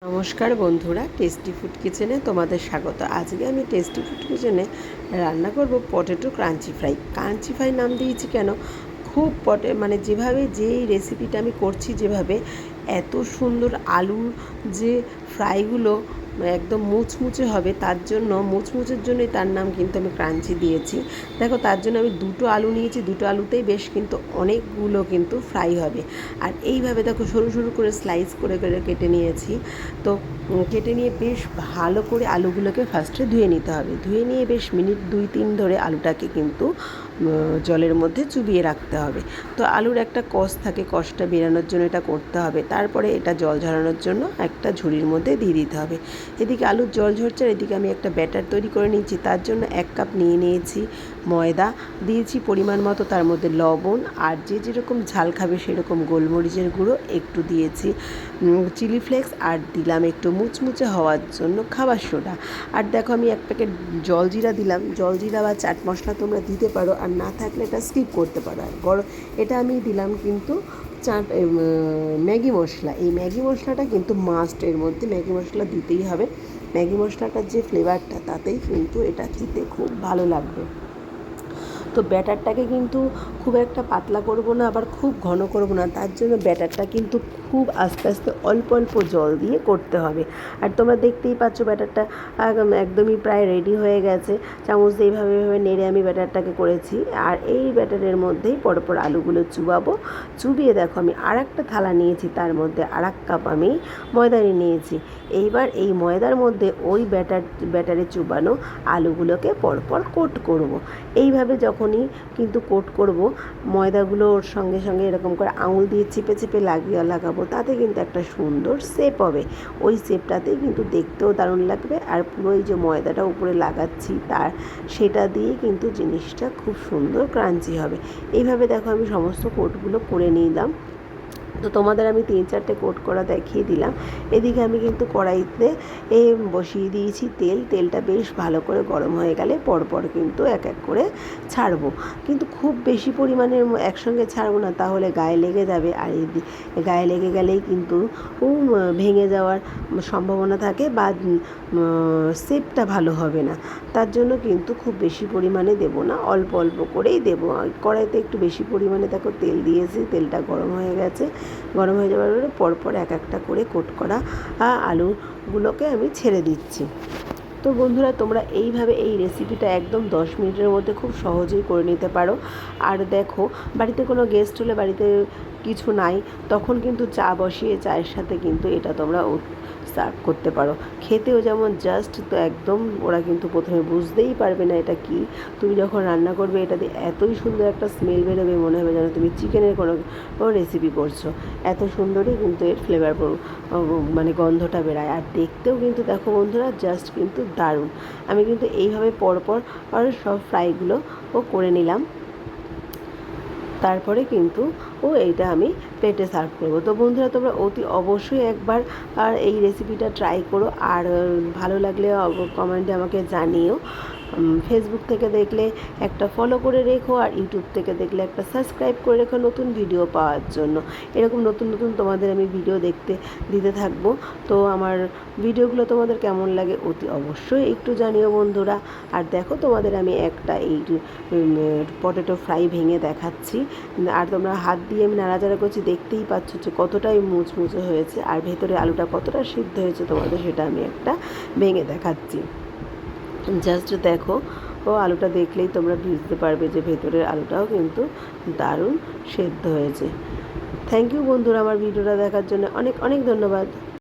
নমস্কার বন্ধুরা, tasty food কিচেনে তোমাদের স্বাগত। আজকে আমি টেস্টি ফুড কিচেনে রান্না করব potato crunchy fry. Crunchy fry নাম দিয়েছি কেন, খুব যেভাবে যেই রেসিপিটা আমি করছি, যেভাবে এত সুন্দর আলুর যে ফ্রাইগুলো একদম মুচমুচে হবে, তার জন্য মুচমুচের জন্যই তার নাম কিন্তু আমি ক্রাঞ্চি দিয়েছি। দেখো, তার জন্য আমি দুটো আলু নিয়েছি, দুটো আলুতেই বেশ কিন্তু অনেকগুলো কিন্তু ফ্রাই হবে। আর এইভাবে দেখো সরু সরু করে স্লাইস করে করে কেটে নিয়েছি। তো কেটে নিয়ে বেশ ভালো করে আলুগুলোকে ফার্স্টে ধুয়ে নিতে হবে। ধুয়ে নিয়ে বেশ মিনিট 2-3 ধরে আলুটাকে কিন্তু জলের মধ্যে চুবিয়ে রাখতে হবে। তো আলুর একটা কষ থাকে, কষটা বেরানোর জন্য এটা করতে হবে। তারপরে এটা জল ঝরানোর জন্য একটা ঝুড়ির মধ্যে দিয়ে দিতে হবে। এদিকে আলুর জল ঝরছে, আর এদিকে আমি একটা ব্যাটার তৈরি করে নিচ্ছি। তার জন্য 1 কাপ নিয়ে নিয়েছি ময়দা, দিয়েছি পরিমাণ মতো তার মধ্যে লবণ, আর যে যেরকম ঝাল খাবে সেরকম গোলমরিচের গুঁড়ো একটু দিয়েছি, চিলি ফ্লেক্স, আর দিলাম একটু মুচমুচে হওয়ার জন্য খাবার সোডা। আর দেখো, আমি 1 প্যাকেট জলজিরা দিলাম। জলজিরা বা চাট মশলা তোমরা দিতে পারো, আর না থাকলে এটা স্কিপ করতে পারো। আর এটা আমি দিলাম কিন্তু ম্যাগি মশলা। এই ম্যাগি মশলাটা কিন্তু মাস্ট, এর মধ্যে ম্যাগি মশলা দিতেই হবে। ম্যাগি মশলাটার যে ফ্লেভারটা, তাতেই কিন্তু এটা খেতে খুব ভালো লাগবে। তো ব্যাটারটাকে কিন্তু খুব একটা পাতলা করব না, আবার খুব ঘন করব না। তার জন্য ব্যাটারটা কিন্তু খুব আস্তে আস্তে অল্প অল্প জল দিয়ে করতে হবে। আর তোমরা দেখতেই পাচ্ছ ব্যাটারটা একদমই প্রায় রেডি হয়ে গেছে। চামচ দিয়ে এইভাবে এইভাবে নেড়ে আমি ব্যাটারটাকে করেছি। আর এই ব্যাটারের মধ্যেই পরপর আলুগুলো চুবাবো। চুবিয়ে দেখো, আমি আর একটা থালা নিয়েছি, তার মধ্যে আর 1 কাপ আমি ময়দা নিয়েছি। এইবার এই ময়দার মধ্যে ওই ব্যাটারে চুবানো আলুগুলোকে পরপর কোট করব। এইভাবে যখনই কিন্তু কোট করব, ময়দাগুলো ওর সঙ্গে সঙ্গে এরকম করে আঙুল দিয়ে চিপে চিপে লাগাবো, তাতে কিন্তু একটা সুন্দর শেপ হবে। ওই শেপটাতেই কিন্তু দেখতেও দারুণ লাগবে। আর পুরো এই যে ময়দাটা উপরে লাগাচ্ছি, সেটা দিয়ে কিন্তু জিনিসটা খুব সুন্দর ক্রাঞ্চি হবে। এইভাবে দেখো, আমি সমস্ত কোটগুলো করে নিলাম। তো তোমাদের আমি 3-4টে কোট করা দেখিয়ে দিলাম। এদিকে আমি কিন্তু কড়াইতে বসিয়ে দিয়েছি তেলটা বেশ ভালো করে গরম হয়ে গেলে পরপর কিন্তু এক এক করে ছাড়বো। কিন্তু খুব বেশি পরিমাণে একসঙ্গে ছাড়বো না, তাহলে গায়ে লেগে যাবে। আর গায়ে লেগে গেলেই কিন্তু ভেঙে যাওয়ার সম্ভাবনা থাকে, বা শেপটা ভালো হবে না। তার জন্য কিন্তু খুব বেশি পরিমাণে দেবো না, অল্প অল্প করেই দেবো। কড়াইতে একটু বেশি পরিমাণে দেখো তেল দিয়েছি, তেলটা গরম হয়ে গেছে। গরম হয়ে যাওয়ার পরে পরপর এক একটা করে কোট করা আলুগুলোকে আমি ছেড়ে দিচ্ছি। তো বন্ধুরা, তোমরা এইভাবে এই রেসিপিটা একদম 10 মিনিটের মধ্যে খুব সহজেই করে নিতে পারো। আর দেখো, বাড়িতে কোনো গেস্ট হলে, বাড়িতে কিছু নাই, তখন কিন্তু চা বসিয়ে চায়ের সাথে কিন্তু এটা তোমরা সার্ভ করতে পারো। খেতেও যেমন জাস্ট, তো একদম ওরা কিন্তু প্রথমে বুঝতেই পারবে না এটা কি। তুমি যখন রান্না করবে, এটা দিয়ে এতই সুন্দর একটা স্মেল বেরোবে, মনে হবে যেন তুমি চিকেনের কোনো রেসিপি করছো। এত সুন্দরই কিন্তু এর ফ্লেভার গন্ধটা বেরায়। আর দেখতেও কিন্তু দেখো বন্ধুরা, জাস্ট কিন্তু দারুণ। আমি কিন্তু এইভাবে পরপর সব ফ্রাইগুলো করে নিলাম। তারপরে কিন্তু এইটা আমি প্লেটে সার্ভ করবো। তো বন্ধুরা, তোমরা অতি অবশ্যই একবার এই রেসিপিটা ট্রাই করো। আর ভালো লাগলে কমেন্টে আমাকে জানিও। ফেসবুক থেকে দেখলে একটা ফলো করে রেখো, আর ইউটিউব থেকে দেখলে একটা সাবস্ক্রাইব করে রেখো নতুন ভিডিও পাওয়ার জন্য। এরকম নতুন নতুন তোমাদের আমি ভিডিও দিতে থাকবো। তো আমার ভিডিওগুলো তোমাদের কেমন লাগে অতি অবশ্যই একটু জানিও বন্ধুরা। আর দেখো, তোমাদের আমি একটা এই পটেটো ফ্রাই ভেঙে দেখাচ্ছি। আর তোমরা হাত দিয়ে আমি নাড়াচাড়া করছি, দেখতেই পাচ্ছ যে কতটাই মুচমুচে হয়েছে, আর ভেতরে আলুটা কতটা সিদ্ধ হয়েছে তোমাদের সেটা আমি একটা ভেঙে দেখাচ্ছি। জাস্ট দেখো, আলুটা দেখলেই তোমরা বুঝতে পারবে যে ভেতরের আলুটাও কিন্তু দারুণ সেদ্ধ হয়েছে। থ্যাংক ইউ বন্ধুরা, আমার ভিডিওটা দেখার জন্য অনেক অনেক ধন্যবাদ।